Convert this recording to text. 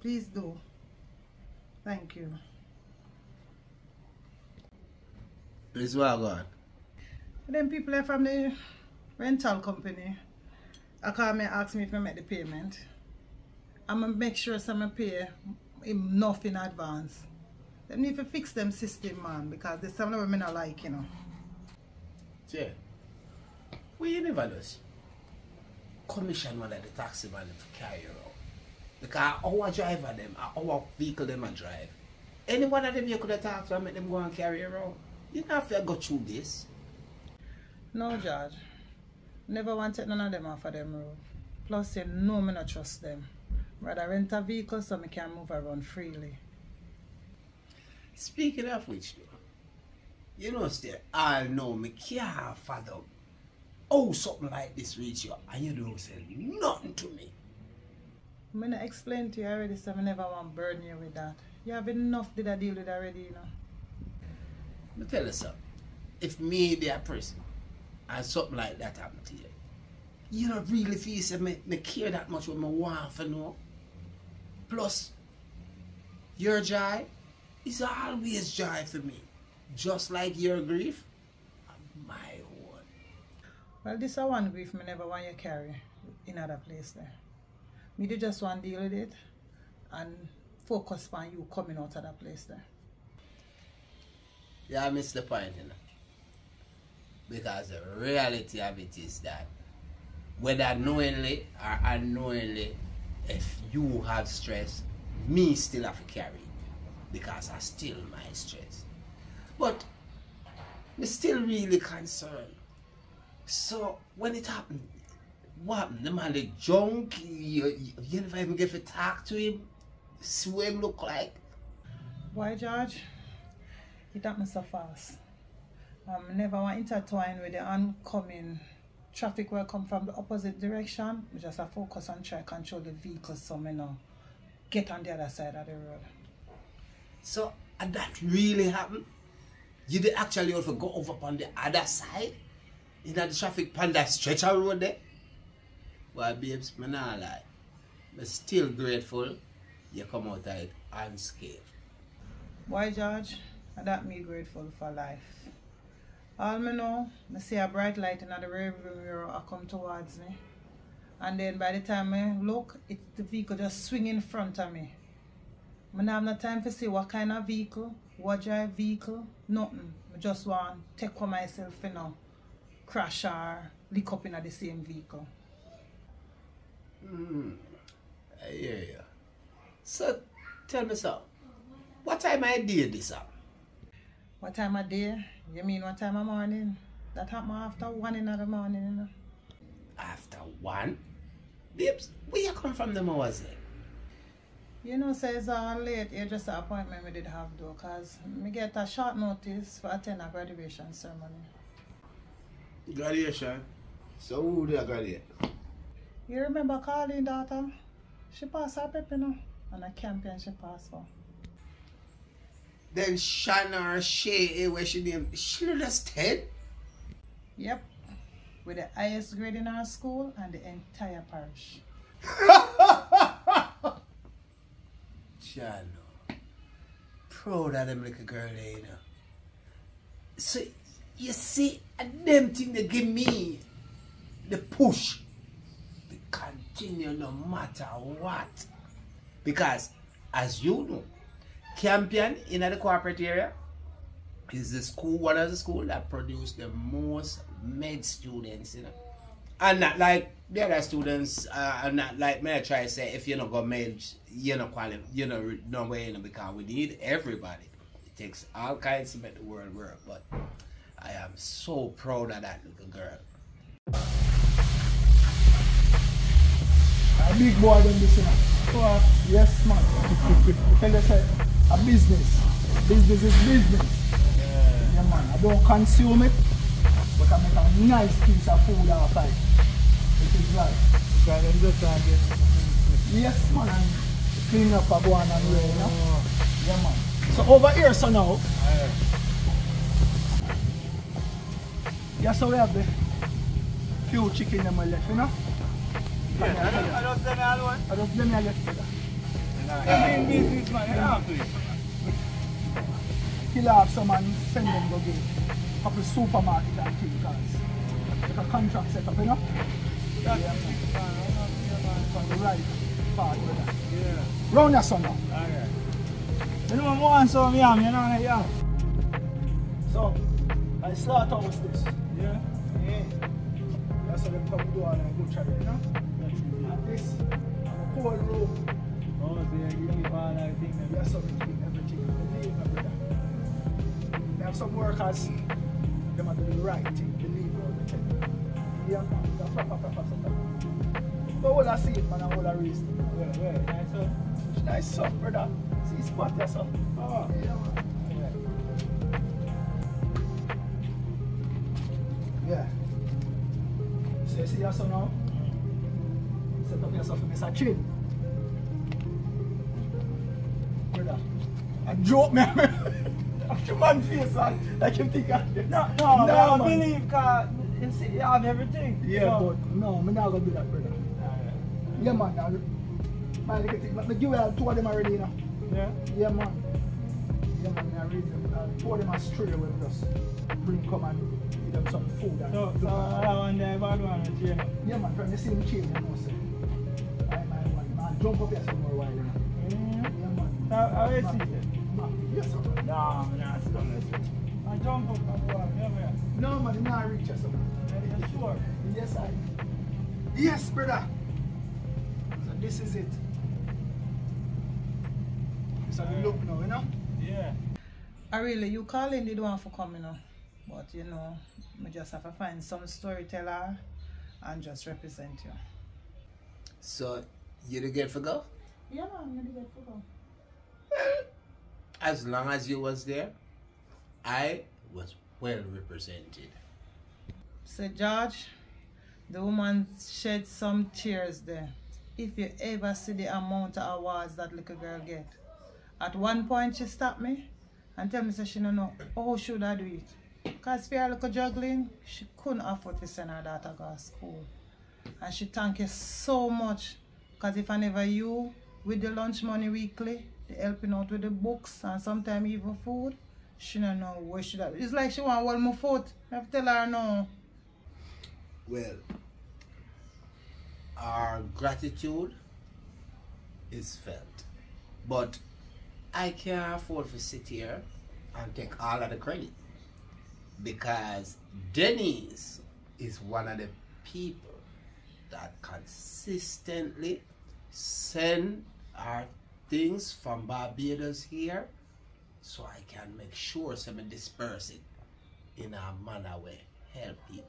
Please do. Thank you. Please well gone. Then people are from the rental company. I call me ask me if I make the payment. I'm gonna make sure some pay enough in advance. They need to fix them system, man, because there's some of them I not like, you know. Yeah. Well, you never know. Commission one of the taxi man to carry around. Because our driver them, our vehicle them and drive. Any one of them you could have talked to and make them go and carry around. You don't have to go through this. No, George. Never want to take none of them off of them road. Plus, you know me not trust them. Rather rent a vehicle so I can move around freely. Speaking of which, you know, still, I know me can't fathom. Oh, something like this reach you and you don't say nothing to me. I'm going to explain to you already, so I never want to burden you with that. You have enough did I deal with already, you know. Let me tell you something. If me be a person and something like that happened to you, you don't really feel say me care that much what I want to know. Plus, your joy is always joy for me. Just like your grief, my own. Well, this is one grief I never want you to carry in other place there. Me do just want to deal with it and focus on you coming out of that place there. Yeah, I miss the point, you know. Because the reality of it is that whether knowingly or unknowingly, if you have stress, me still have to carry it. Because I still my stress. But I'm still really concerned. So when it happened, what happened? The man the junk, you never even get to talk to him, see what him look like. Why, George? It happened so fast. Never want to intertwine with the oncoming traffic will come from the opposite direction. We just have to focus on try to control the vehicles so we know get on the other side of the road. So, and that really happened? You did actually have to go over on the other side? In the traffic on that stretcher road there? Well, babes, I'm not lie. I'm still grateful you come out of it unscathed. Why, George? And that me grateful for life. All I know, I see a bright light in the rearview mirror come towards me. And then by the time I look, it's the vehicle just swing in front of me. I don't have no time to see what kind of vehicle, what drive vehicle, nothing. I just want to take for myself, you know, crash or lick up in the same vehicle. I hear you. So, tell me so, what time I did this up? What time of day? You mean what time of morning? That happened after 1 in the morning, you know. After 1? Babes, where you come from them hours then? You know, say it's all late. It's just an appointment we did have though, because we get a short notice for attend a graduation ceremony. Graduation? So who did I graduate? You remember Carly's daughter? She passed her paper, you know, and a campaign she passed for. Then Shanna or Shay, where she named, she just 10? Yep. With the highest grade in our school and the entire parish. Shanna. Proud of them little girl there, you know. So, you see, them thing they give me the push to continue no matter what. Because, as you know, Campion in the corporate area is the school, one of the schools that produce the most med students, you know. And not like the other students, and not like me I try to say, if you don't go med, you know, qualify, you know, no way, you know, because we need everybody. It takes all kinds to make the world work, but I am so proud of that little girl. A big boy than this, you know. Oh, yes, man. Tell you, say, a business. Business is business. Yeah, man. I don't consume it, but I make a nice piece of food out of it. It is right. Because I'm just trying to get... Yes, man. And clean up a one and way, you know. Yeah, man. So over here, so now. Yeah, so we have the few chicken them left, you know. Yeah, I don't them all one. I don't them left, brother. You're in business, man. You have to. Kill off some and send them go get a couple supermarket and things because like a contract set up, you know? That's Yeah, man. From the right part, brother. Yeah. Round your son now. Alright. You know what want some yam, you know that yam? So, I slaughterhouse this. Yeah. Yeah. That's how them come do all that butchery, you know? And this, I'm a cold room. Oh, so you keep all that thing there. Yes, so we keep everything. Believe me, brother. They have some workers, they might do the right thing. Believe me, what they tell you. Yeah, man. It's a proper setup. But all I see it, man, and all I raise it. Where? Nice one? It's nice stuff, brother. See spot there, son. Oh. Yeah, man. Yeah. So you see your son now? Set up yourself in Mr. Chin. Brother. I joke, man. After man face, man. Like him think I... No, Nah, I don't man. believe because you see, you have everything. Yeah, So- but no, I'm not gonna do that, brother. Yeah, man. Man, look at it. But give you two of them already, you know. Yeah? Yeah, man. Yeah, man. I read them. Two of them are straight away. Just bring come and give them some food. And So that one there, bad one, with you know. yeah, man. From the same chain, you know, sir. Man, jump up here some more while, you know. Yeah, man. How is it? Man, yes, sir. No, I'm not stomach. I jump up and go on, never. No, man, you not reach us, sir. Are you sure? Yes, I. Yes, brother. So this is it. This is the look now, you know. Yeah. You calling the one for coming up. But you know, I just have to find some storyteller and just represent you. So, you the get for go? Yeah, man, I'm ready to go. As long as you was there, I was well represented. So George, the woman shed some tears there. If you ever see the amount of awards that little girl get. At one point she stopped me and tell me say she don't know how should I do it. Because for her little juggling, she couldn't afford to send her daughter to school. And she thank you so much. Because if I never you with the lunch money weekly, the helping out with the books and sometimes even food, she don't know where she that. It's like she want to hold my foot. I have to tell her no. Well, our gratitude is felt. But I can't afford to sit here and take all of the credit. Because Denise is one of the people that consistently send our things from Barbados here, so I can make sure some disperse it in a manner where help people.